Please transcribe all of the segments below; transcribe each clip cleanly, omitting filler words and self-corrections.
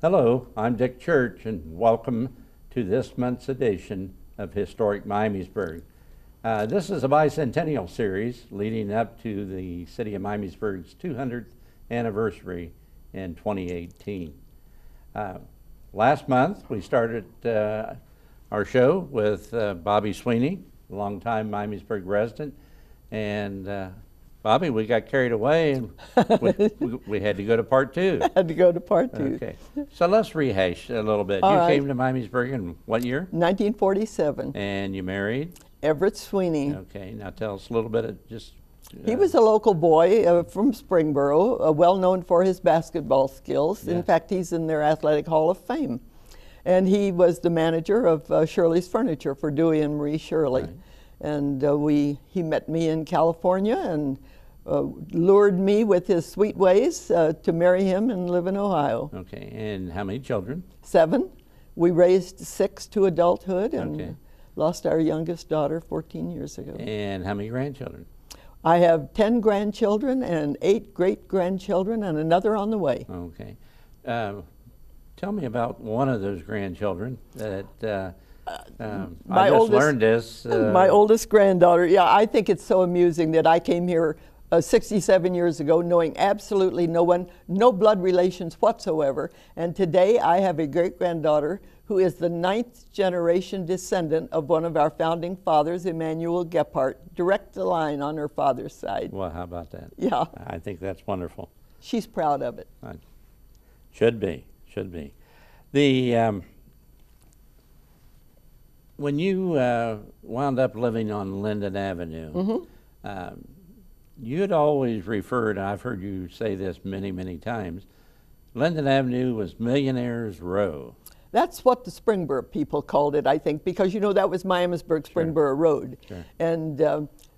Hello, I'm Dick Church, and welcome to this month's edition of Historic Miamisburg. This is a bicentennial series leading up to the city of Miamisburg's 200th anniversary in 2018. Last month, we started our show with Bobbye Sweny, a longtime Miamisburg resident, and Bobbye, we got carried away and we had to go to part two. Had to go to part two. Okay, so let's rehash a little bit. All You right. came to Miamisburg in what year? 1947. And you married? Everett Sweny. Okay, now tell us a little bit of just... He was a local boy from Springboro, well known for his basketball skills. In Yes. fact, he's in their Athletic Hall of Fame. And he was the manager of Shirley's Furniture for Dewey and Marie Shirley. Right. And he met me in California and lured me with his sweet ways to marry him and live in Ohio. Okay, and how many children? 7. We raised 6 to adulthood and Okay. lost our youngest daughter 14 years ago. And how many grandchildren? I have 10 grandchildren and 8 great-grandchildren and another on the way. Okay. Tell me about one of those grandchildren that I just learned this. My oldest granddaughter. Yeah, I think it's so amusing that I came here 67 years ago knowing absolutely no one, no blood relations whatsoever. And today I have a great-granddaughter who is the 9th generation descendant of one of our founding fathers, Emanuel Gephardt, direct line on her father's side. Well, how about that? Yeah. I think that's wonderful. She's proud of it. Should be, should be. The when you wound up living on Linden Avenue, you had always referred, I've heard you say this many, many times, Linden Avenue was Millionaire's Row. That's what the Springboro people called it, I think, because you know that was Miamisburg Springboro Road. Sure. And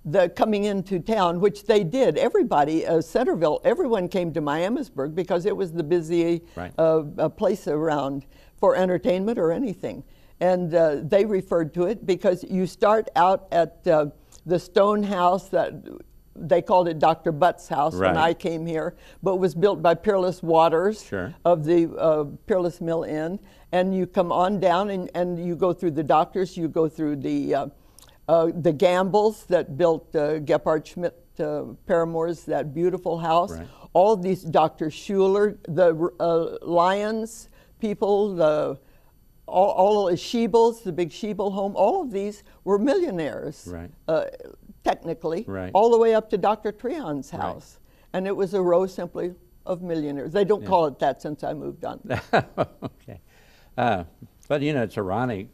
the coming into town, which they did, everybody, Centerville, everyone came to Miamisburg because it was the busy Right. place around for entertainment or anything. And they referred to it because you start out at the stone house that they called it Dr. Butt's house when Right. I came here, but was built by Peerless Waters Sure. of the Peerless Mill Inn. And you come on down and you go through the doctors, you go through the Gambles that built Gephardt Schmidt Paramore's, that beautiful house. Right. All of these, Dr. Schuler, the Lyons people, all of Schiebels, the big Schiebel home, all of these were millionaires. Right. Technically, Right. all the way up to Dr. Treon's house. And it was a row simply of millionaires. They don't call it that since I moved on. Okay. But you know, it's ironic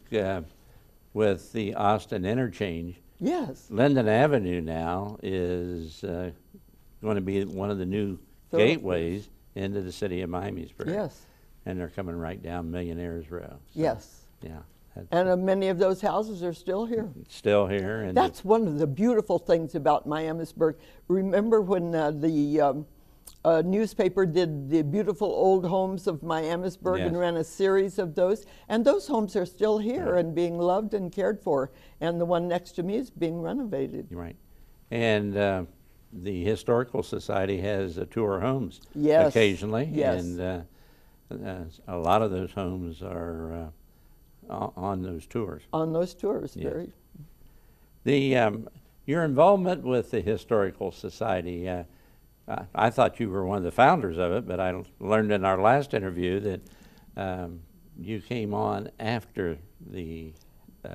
with the Austin interchange. Yes. Linden Avenue now is going to be one of the new gateways into the city of Miamisburg. Yes. And they're coming right down Millionaire's Row. So, Yes. Yeah. And many of those houses are still here. Still here. And That's one of the beautiful things about Miamisburg. Remember when the newspaper did the beautiful old homes of Miamisburg Yes. and ran a series of those? And those homes are still here Right. and being loved and cared for. And the one next to me is being renovated. Right. And the Historical Society has tour homes Yes. occasionally. Yes. And a lot of those homes are on those tours. On those tours, Yes. very. Your involvement with the Historical Society, I thought you were one of the founders of it, but I learned in our last interview that you came on after the...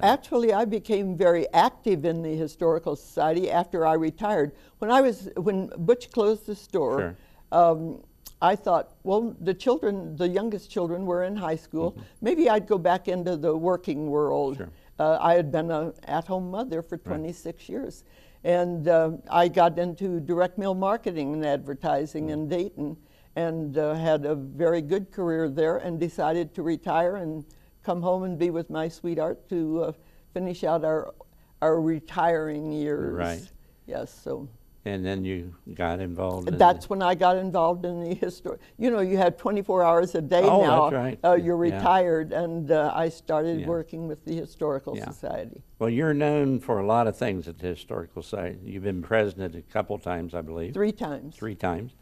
Actually, I became very active in the Historical Society after I retired. When Butch closed the store, Sure. I thought, well, the youngest children were in high school. Maybe I'd go back into the working world. Sure. I had been an at-home mother for 26 years. And I got into direct mail marketing and advertising in Dayton and had a very good career there and decided to retire and come home and be with my sweetheart to finish out our retiring years. Right. Yes, so. And then you got involved in... That's when I got involved in the history. You know, you have 24 hours a day Oh, now. that's right. You're Yeah. retired, and I started Yeah. working with the Historical Yeah. Society. Well, you're known for a lot of things at the Historical Society. You've been president a couple times, I believe. 3 times. 3 times.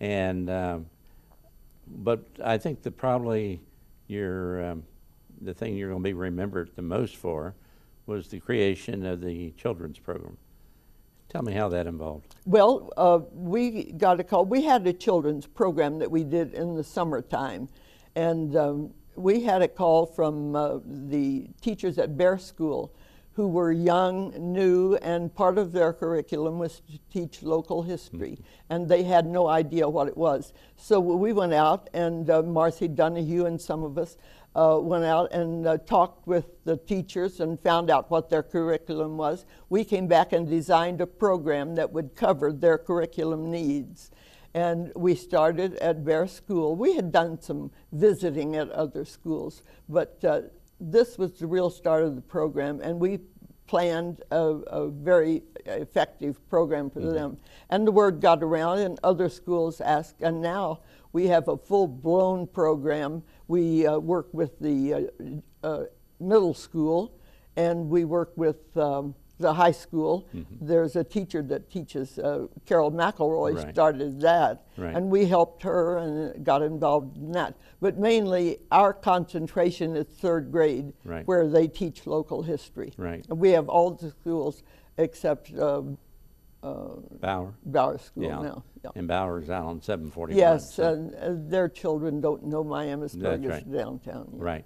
And But I think that probably the thing you're going to be remembered the most for was the creation of the children's program. Tell me how that involved. Well, we got a call. We had a children's program that we did in the summertime, and we had a call from the teachers at Bear School who were young, new, and part of their curriculum was to teach local history, and they had no idea what it was. So we went out, and Marcy Donahue and some of us went out and talked with the teachers and found out what their curriculum was. We came back and designed a program that would cover their curriculum needs. And we started at Bear School. We had done some visiting at other schools, but this was the real start of the program, and we planned a very effective program for them. And the word got around, and other schools asked, and now we have a full-blown program. We work with the middle school, and we work with the high school. There's a teacher that teaches, Carol McElroy started that, and we helped her and got involved in that. But mainly our concentration is third grade, where they teach local history. And we have all the schools except Bauer School now. Yeah. And Bauer's out on 741. Yes, and their children don't know Miamisburg is downtown. Yeah. Right.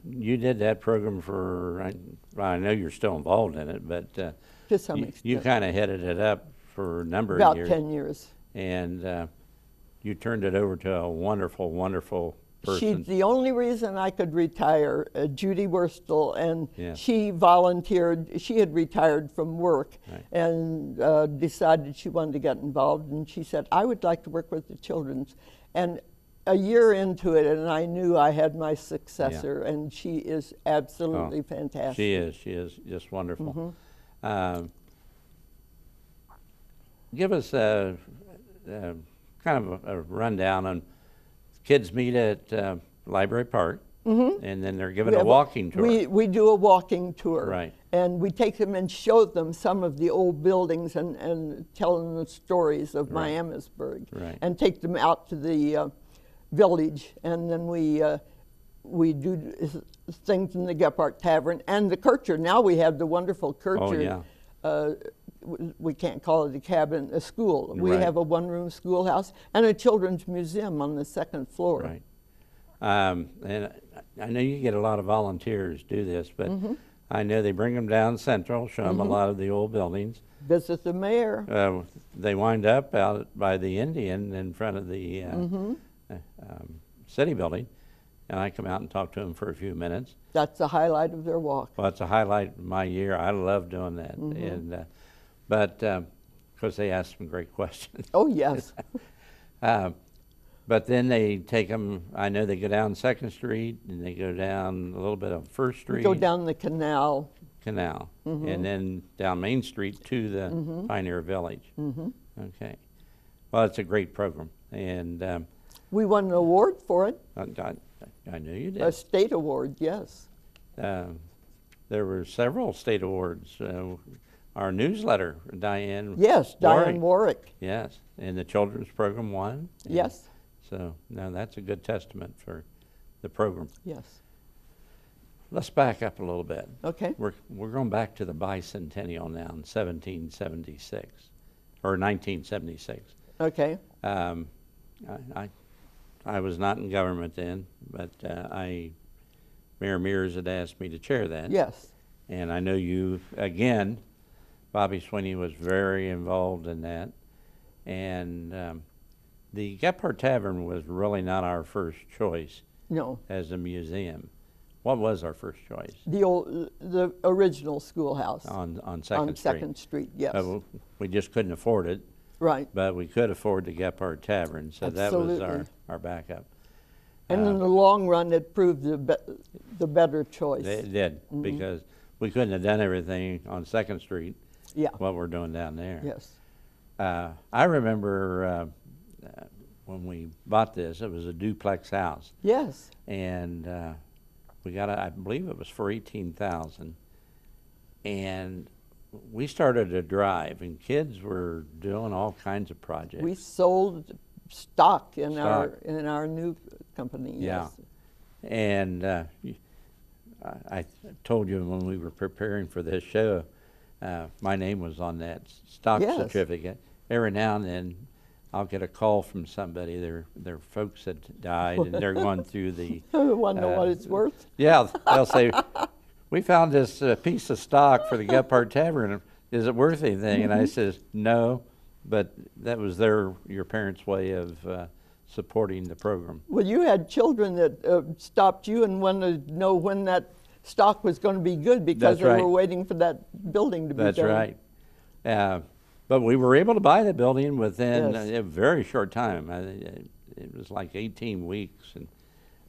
You did that program for, I know you're still involved in it, but to some extent. You kind of headed it up for a number of years. About 10 years. And you turned it over to a wonderful, wonderful person. She's the only reason I could retire, Judy Wurstel, and she volunteered. She had retired from work and decided she wanted to get involved, and she said, I would like to work with the children's. And a year into it, and I knew I had my successor, and she is absolutely fantastic. She is just wonderful. Give us a kind of a rundown on kids meet at Library Park, and then they're given a walking tour. We do a walking tour, right? And we take them and show them some of the old buildings and tell them the stories of Miamisburg, and take them out to the village, and then we do things in the Gephardt Tavern and the Kircher. Now we have the wonderful Kircher. We can't call it a cabin, a school. We have a one-room schoolhouse and a children's museum on the second floor. Right. And I know you get a lot of volunteers do this, but I know they bring them down Central, show them a lot of the old buildings. Visit the mayor. They wind up out by the Indian in front of the city building, and I come out and talk to them for a few minutes. That's the highlight of their walk. Well, it's a highlight of my year. I love doing that. And but because they ask some great questions. Oh, yes. But then they take them, I know they go down 2nd Street, and they go down a little bit of 1st Street. Go down the canal. And then down Main Street to the Pioneer Village. Okay. Well, it's a great program. And we won an award for it. I knew you did. A state award, yes. There were several state awards. Our newsletter, Diane. Yes, Diane Warwick. Yes, and the children's program won. Yes. So now that's a good testament for the program. Yes. Let's back up a little bit. Okay. We're going back to the bicentennial now in 1776 or 1976. Okay. I was not in government then, but Mayor Mears had asked me to chair that. Yes. And I know you, again, Bobbye Sweny was very involved in that. And the Gephardt Tavern was really not our first choice. No. As a museum. What was our first choice? The original schoolhouse. On 2nd Street. On 2nd Street, yes. We just couldn't afford it. Right. But we could afford the Gephardt Tavern, so Absolutely. That was our backup. And in the long run, it proved the better choice. It did, because we couldn't have done everything on 2nd Street, what we're doing down there. Yes. I remember when we bought this, it was a duplex house. Yes. And we got it, I believe it was for $18,000. And we started a drive, and kids were doing all kinds of projects. We sold stock in Stock. our new company. Yeah. Yes. And I told you when we were preparing for this show, my name was on that stock Yes. certificate. Every now and then, I'll get a call from somebody. Their folks had died, and they're going through the. Want to know what it's worth? Yeah, they'll say, "We found this piece of stock for the Gephardt Tavern. Is it worth anything?" And I says, "No," but that was your parents' way of supporting the program. Well, you had children that stopped you and wanted to know when that stock was going to be good because That's they right. were waiting for that building to be That's done. right. But we were able to buy the building within Yes. a very short time. It was like 18 weeks,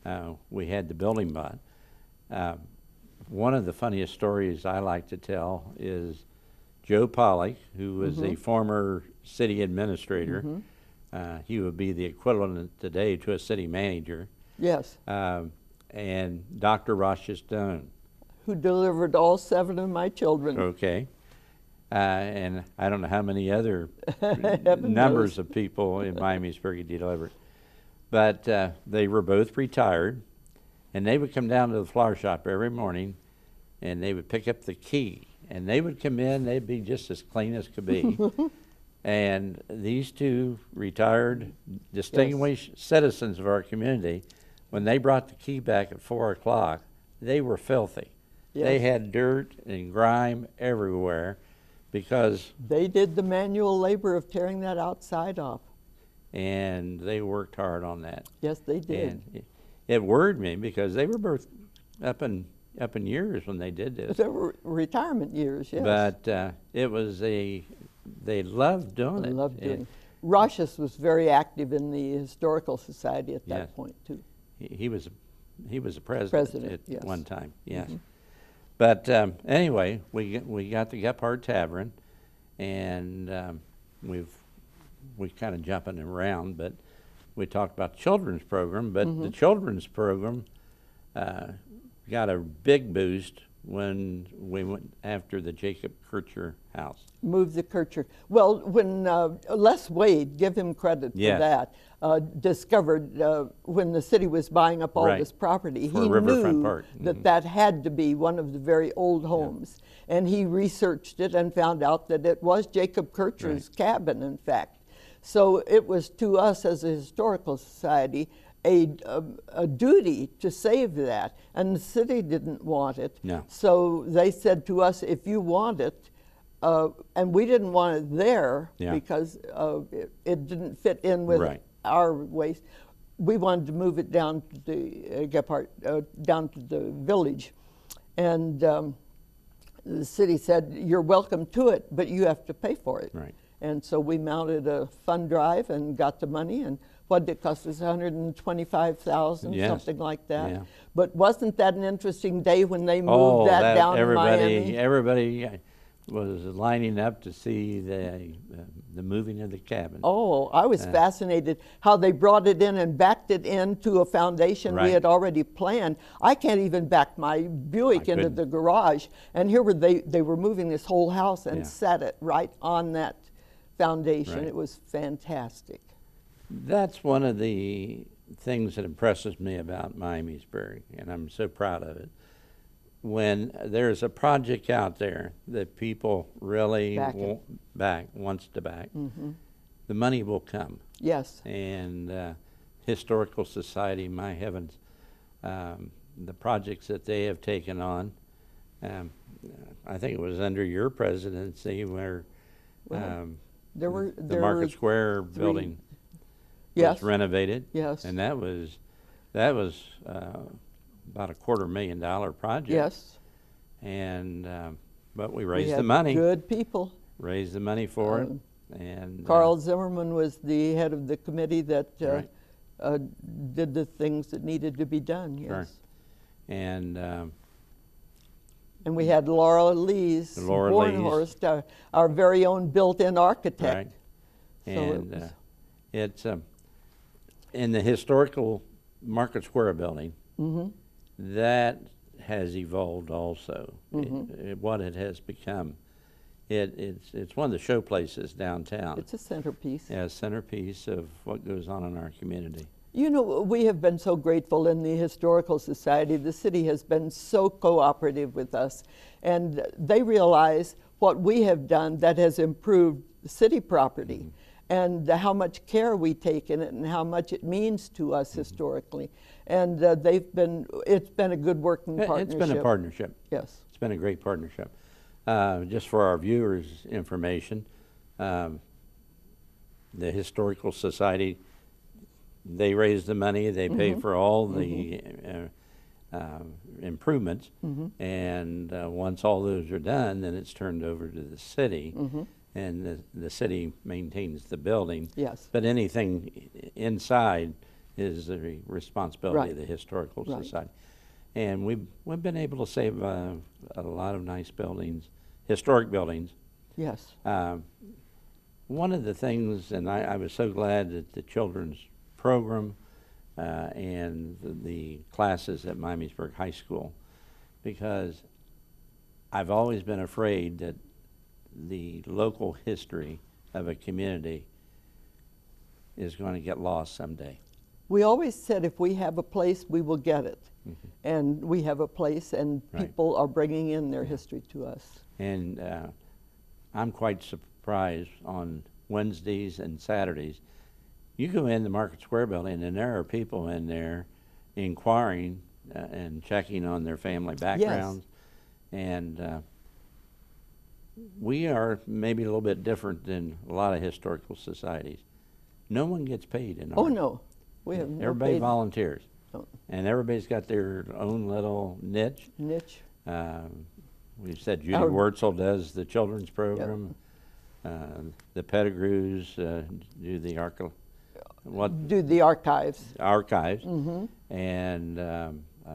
and we had the building bought. One of the funniest stories I like to tell is Joe Pollock, who was a former city administrator. He would be the equivalent today to a city manager. Yes. And Dr. Rasha Stone. Who delivered all 7 of my children. Okay. And I don't know how many other Heaven numbers knows. of people in Miamisburg he delivered. But they were both retired, and they would come down to the flower shop every morning, and they would pick up the key. And they would come in, they'd be just as clean as could be. And these 2 retired, distinguished citizens of our community, when they brought the key back at 4 o'clock, they were filthy. They Yes. had dirt and grime everywhere because, They did the manual labor of tearing that outside off. and they worked hard on that. Yes, they did. And it worried me because they were both up in years when they did this. There were retirement years, yes. But they loved doing I it. loved doing And it. Roshas was very active in the Historical Society at that Yes. point, too. he was a president, President, at yes. one time. Yes. But anyway, we got the Gephardt Tavern, and we kind of jumping around, but we talked about the children's program. But the children's program got a big boost when we went after the Jacob Kircher house. Moved the Kircher. Well, when Les Wade, give him credit for Yes. that, discovered when the city was buying up all Right. this property, For he Riverfront knew Park. that that had to be one of the very old homes. And he researched it and found out that it was Jacob Kircher's cabin, in fact. So it was to us as a historical society a duty to save that. And the city didn't want it. No. So they said to us, if you want it, and we didn't want it there Yeah. because it didn't fit in with Right. our waste. We wanted to move it down to the Gephardt, down to the village. And the city said, you're welcome to it, but you have to pay for it. Right. And so we mounted a fund drive and got the money, and what did it cost us? $125,000, Yes. something like that. Yeah. But wasn't that an interesting day when they moved that down to Miami? Everybody was lining up to see the moving of the cabin. Oh, I was fascinated how they brought it in and backed it into a foundation we Right. had already planned. I can't even back my Buick into couldn't. the garage. And here they were moving this whole house and Yeah. set it right on that foundation. Right. It was fantastic. That's one of the things that impresses me about Miamisburg, and I'm so proud of it. When there's a project out there that people really Back it. wants to back, the money will come. Yes. And Historical Society, my heavens, the projects that they have taken on, I think it was under your presidency where Well, there were the Market Square building Yes. was renovated. Yes. And that was about $250,000 project. Yes. And but we We raised the had money. Good people. Raised the money for it. And Carl Zimmerman was the head of the committee that Right. did the things that needed to be done. Yes. Sure. And And we had Laura Lees, Laura Bornhorst, our very own built-in architect. right. So it And was- it's in the historical Market Square building. Mm-hmm. That has evolved also. What it has become it's one of the show places downtown. It's a centerpiece. Yeah, centerpiece of what goes on in our community. You know, we have been so grateful in the Historical Society. The city has been so cooperative with us, and they realize what we have done that has improved city property, and how much care we take in it and how much it means to us historically. And it's been a good working partnership. It's been a partnership. Yes. It's been a great partnership. Just for our viewers' information, the Historical Society, they raise the money, they pay for all the improvements, and once all those are done, then it's turned over to the city, and the city maintains the building. Yes. But anything inside is the responsibility of the Historical Society. And we've been able to save a lot of nice buildings, historic buildings. Yes. One of the things, and I was so glad that the children's program and the classes at Miamisburg High School, because I've always been afraid that the local history of a community is going to get lost someday. We always said if we have a place, we will get it. And we have a place, and people are bringing in their history to us. And I'm quite surprised on Wednesdays and Saturdays. You go in the Market Square building, and there are people in there inquiring and checking on their family backgrounds. Yes. And we are maybe a little bit different than a lot of historical societies. No one gets paid in ours. Oh, no. We have no Everybody paid. volunteers. Oh. And everybody's got their own little niche. We said Judy Wurtzel does the children's program. Yep. The Pettigrews do the archives. Archives. And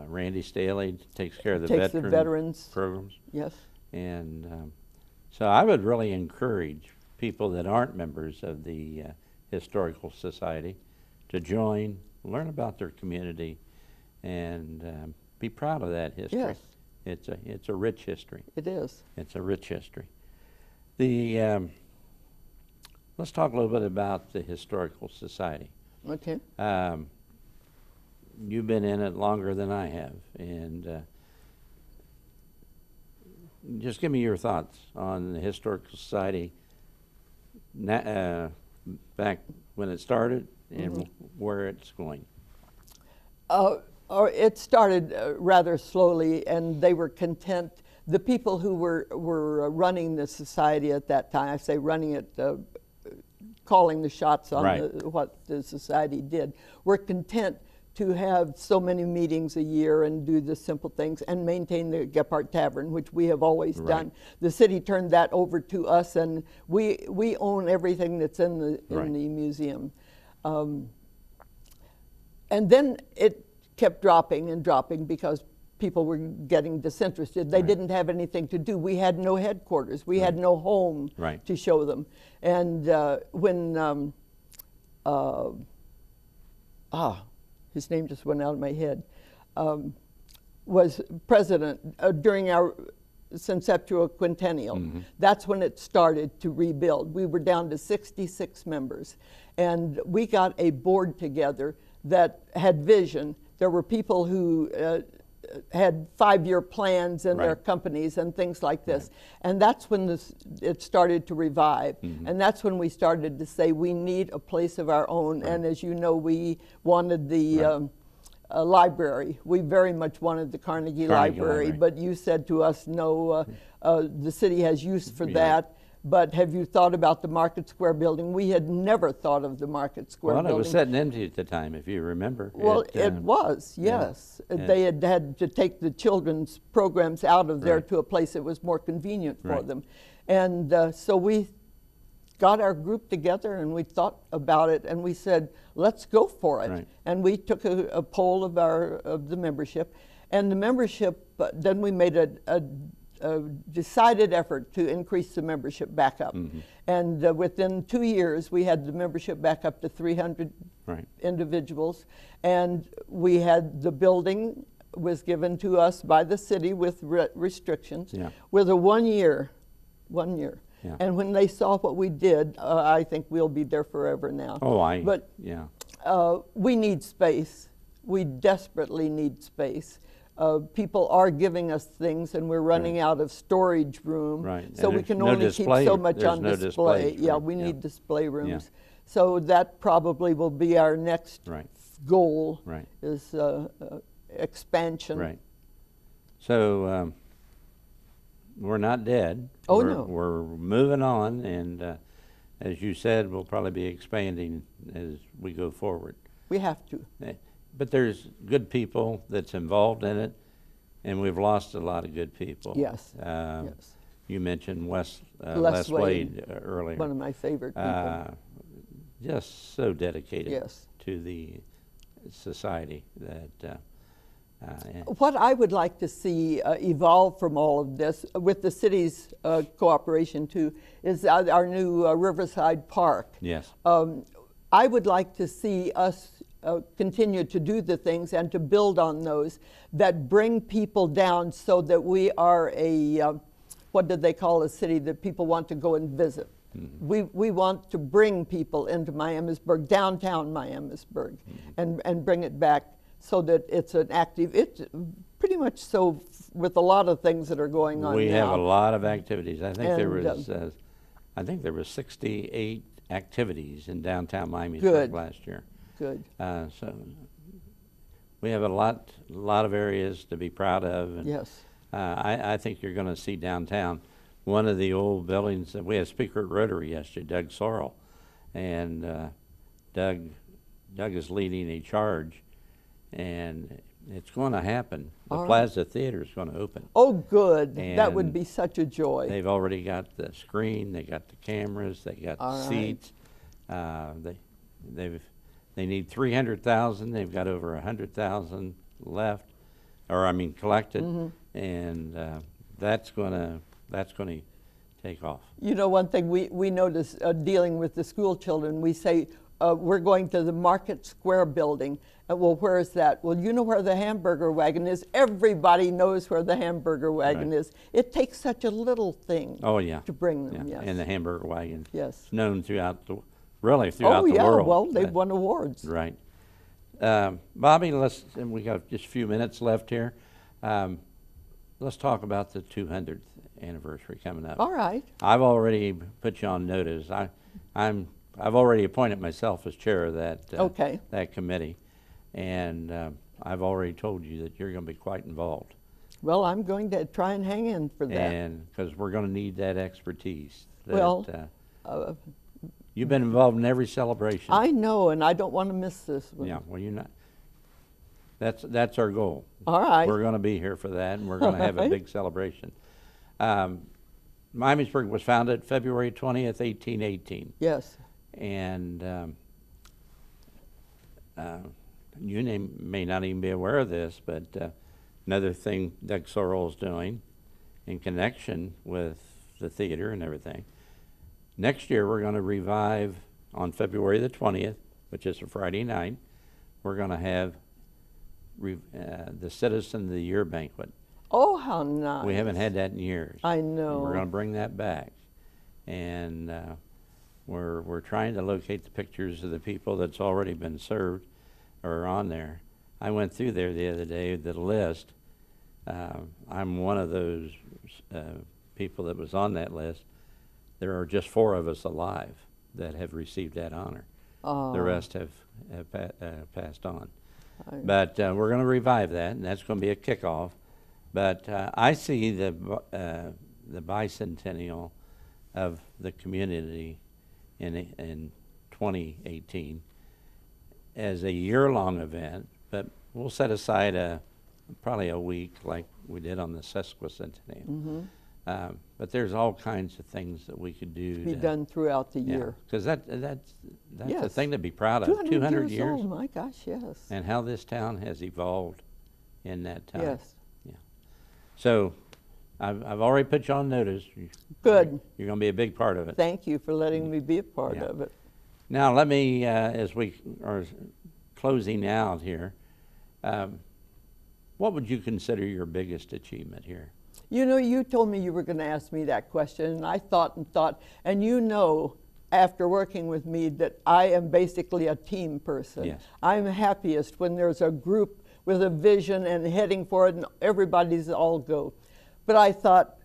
Randy Staley takes care of the veterans programs. Yes. And so I would really encourage people that aren't members of the Historical Society to join, learn about their community, and be proud of that history. Yes. It's a rich history. It is. It's a rich history. Let's talk a little bit about the Historical Society. Okay. You've been in it longer than I have, and just give me your thoughts on the Historical Society back when it started and where it's going. It started rather slowly, and they were content. The people who were running the society at that time, I say running it, calling the shots on what the society did, were content to have so many meetings a year and do the simple things and maintain the Gephardt Tavern, which we have always done. The city turned that over to us, and we own everything that's in the museum. And then it kept dropping and dropping because people were getting disinterested. They didn't have anything to do. We had no headquarters. We had no home to show them. And when his name just went out of my head, was president during our Conceptual Quintennial. That's when it started to rebuild. We were down to 66 members, and we got a board together that had vision. There were people who had 5-year plans in their companies and things like this. And that's when it started to revive. And that's when we started to say we need a place of our own. And as you know, we wanted the library. We very much wanted the Carnegie Library, but you said to us, no, the city has use for that. But have you thought about the Market Square building? We had never thought of the Market Square building. Well, it was sitting empty at the time, if you remember. Well, it was, yes. They had had to take the children's programs out of there to a place that was more convenient for them. And so we got our group together and we thought about it and we said, let's go for it. And we took a poll of the membership. And the membership, then we made a decided effort to increase the membership back up. And within 2 years, we had the membership back up to 300 individuals. And we had the building was given to us by the city with restrictions, with a 1-year 1 year. Yeah. And when they saw what we did, I think we'll be there forever now. Oh, But yeah. we need space. We desperately need space. People are giving us things, and we're running out of storage room. Right. So And we can there's no only display- keep so much there's on no display. display Yeah, room. we Yeah. need display rooms. So that probably will be our next Right. goal. Right. Is expansion. Right. So we're not dead. Oh, we're, no. We're moving on, and as you said, we'll probably be expanding as we go forward. We have to. But there's good people that's involved in it, and we've lost a lot of good people. Yes. Yes. You mentioned Les Les Wade earlier. One of my favorite people. Just so dedicated Yes. to the society that. What I would like to see evolve from all of this, with the city's cooperation too, is our new Riverside Park. Yes. I would like to see us continue to do the things and to build on those that bring people down, so that we are a, what do they call a city that people want to go and visit? Mm-hmm. We want to bring people into Miamisburg, downtown Miamisburg, mm-hmm. and bring it back so that it's an active, it's pretty much so with a lot of things that are going on We now. have a lot of activities. I think And, there was 68 activities in downtown Miamisburg Good. last year. Good. So we have a lot of areas to be proud of. And, Yes. I think you're going to see downtown. One of the old buildings that we had speaker at Rotary yesterday, Doug Sorrell, and Doug is leading a charge, and it's going to happen. The All right. Plaza Theater is going to open. Oh, good. That would And be such a joy. They've already got the screen, they got the cameras, they got All the right. seats. They need 300,000. They've got over 100,000 left, or I mean collected, Mm-hmm. and that's going to take off. You know, one thing we notice dealing with the school children, we say, we're going to the Market Square building. Well, where is that? Well, you know where the hamburger wagon is. Everybody knows where the hamburger wagon Right. is. It takes such a little thing Oh yeah, to bring them, yeah. yes. And the hamburger wagon. Yes. It's known throughout the world. Well, they've won awards. Right. Bobbye, we got just a few minutes left here. Let's talk about the 200th anniversary coming up. All right. I've already put you on notice. I've already appointed myself as chair of that committee, and I've already told you that you're going to be quite involved. Well, I'm going to try and hang in for that. And because we're going to need that expertise. You've been involved in every celebration. I know, and I don't want to miss this one. Yeah, well, you're not. That's our goal. All right. We're going to be here for that, and we're going to have a big celebration. Miamisburg was founded February 20th, 1818. Yes. And you may not even be aware of this, but another thing Doug Sorrell's doing in connection with the theater and everything, next year we're going to revive on February the 20th, which is a Friday night, we're going to have the Citizen of the Year banquet. Oh, how nice. We haven't had that in years. I know. And we're going to bring that back. And we're trying to locate the pictures of the people that's already been served or on there. I went through there the other day, the list. I'm one of those people that was on that list. There are just 4 of us alive that have received that honor. Oh. The rest have passed on. But we're going to revive that, and that's going to be a kickoff. But I see the bicentennial of the community in 2018 as a year-long event, but we'll set aside probably a week like we did on the sesquicentennial. Mm-hmm. But there's all kinds of things that we could do. Be done throughout the year. Because that's Yes. a thing to be proud of. 200 years old, my gosh, yes. And how this town has evolved in that time. Yes. Yeah. So I've already put you on notice. Good. You're going to be a big part of it. Thank you for letting me be a part Yeah. of it. Now let me, as we are closing out here, what would you consider your biggest achievement here? You know, you told me you were going to ask me that question, and I thought and thought, and you know, after working with me, that I am basically a team person. Yes. I'm happiest when there's a group with a vision and heading for it, and everybody's all go. But I thought,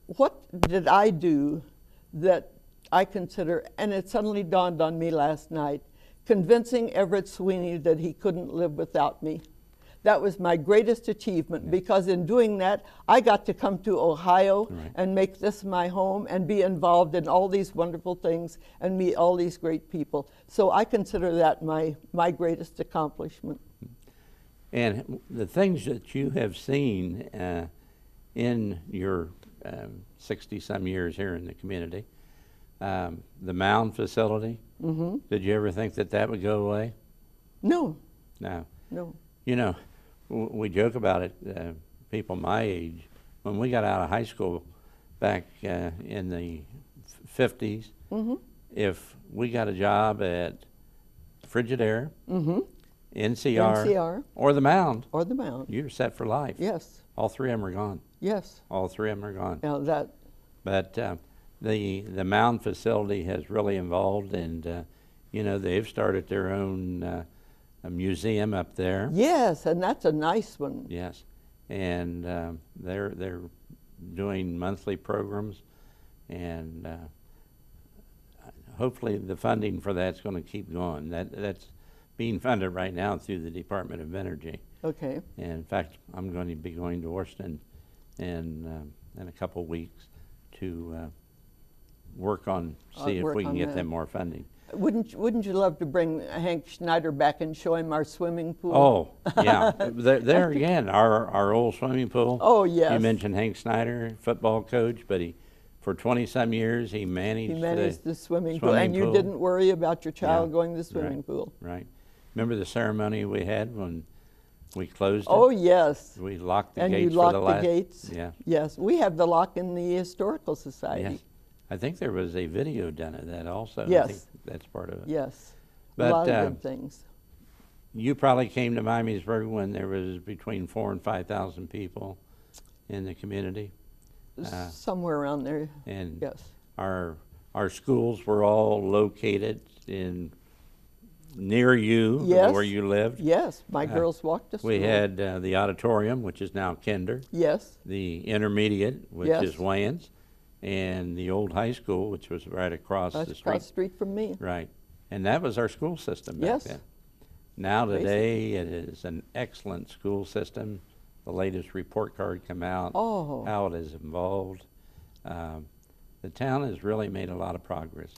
what did I do that I consider, and it suddenly dawned on me last night, convincing Everett Sweny that he couldn't live without me. That was my greatest achievement, because in doing that, I got to come to Ohio and make this my home and be involved in all these wonderful things and meet all these great people. So I consider that my greatest accomplishment. And the things that you have seen in your 60-some years here in the community, the mound facility, did you ever think that that would go away? No. No. No. You know, we joke about it, people my age, when we got out of high school back in the 50s, if we got a job at Frigidaire, NCR, or the Mound, you're set for life. Yes. All three of them are gone. Yes. All three of them are gone. Now that. But the Mound facility has really evolved, and you know, they've started their own a museum up there. Yes, and that's a nice one. Yes, and they're doing monthly programs, and hopefully the funding for that's going to keep going. That's being funded right now through the Department of Energy. Okay. And in fact, I'm going to be going to Washington in a couple weeks to work on, see if we can get them more funding. Wouldn't you love to bring Hank Schneider back and show him our swimming pool? Oh, yeah. there again, our old swimming pool. Oh, yes. You mentioned Hank Schneider, football coach, but for 20-some years he managed the swimming pool. And you didn't worry about your child going to the swimming pool. Right. Remember the ceremony we had when we closed it? Oh, yes. We locked the and gates you for locked the last. The gates? Yeah. Yes. We have the lock in the Historical Society. Yes. I think there was a video done of that also. Yes. I think that's part of it. Yes. But, a lot of good things. You probably came to Miamisburg when there was between 4,000 and 5,000 people in the community. Somewhere around there. And yes. Our schools were all located near you, yes. where you lived. Yes, my girls walked to school. We had the auditorium, which is now Kinder. Yes. The intermediate, which is Wayans, and the old high school, which was right across the street. Across the street from me. Right. And that was our school system back then. Now today it is an excellent school system. The latest report card come out, how it is evolved. The town has really made a lot of progress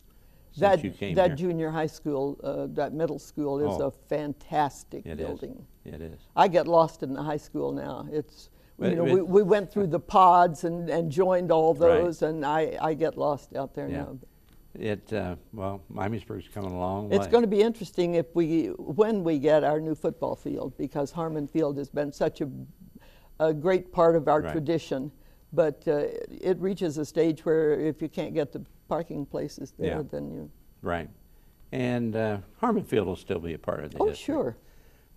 since you came here. That junior high school, that middle school is a fantastic building. It is. I get lost in the high school now. It's, you know, we went through the pods and joined all those, and I get lost out there now. Well, Miamisburg's coming a long way. It's going to be interesting when we get our new football field, because Harmon Field has been such a great part of our tradition. But it reaches a stage where if you can't get the parking places there, then you... Right. And Harmon Field will still be a part of the history. Sure.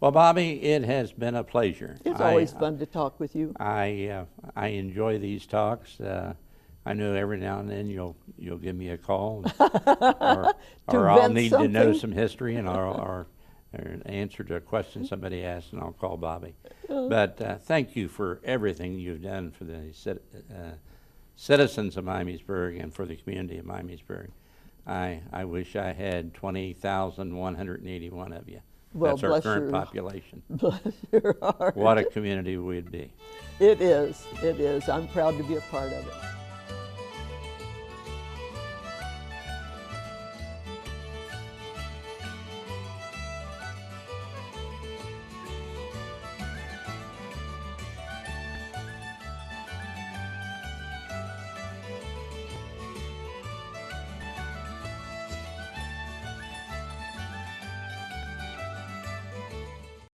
Well, Bobbye, it has been a pleasure. It's always fun to talk with you. I enjoy these talks. I know every now and then you'll give me a call, or I'll need to know some history, and or an answer to a question somebody asked, and I'll call Bobbye. But thank you for everything you've done for the citizens of Miamisburg and for the community of Miamisburg. I wish I had 20,181 of you. Well, that's our current population. Bless your heart. What a community we'd be. It is. It is. I'm proud to be a part of it.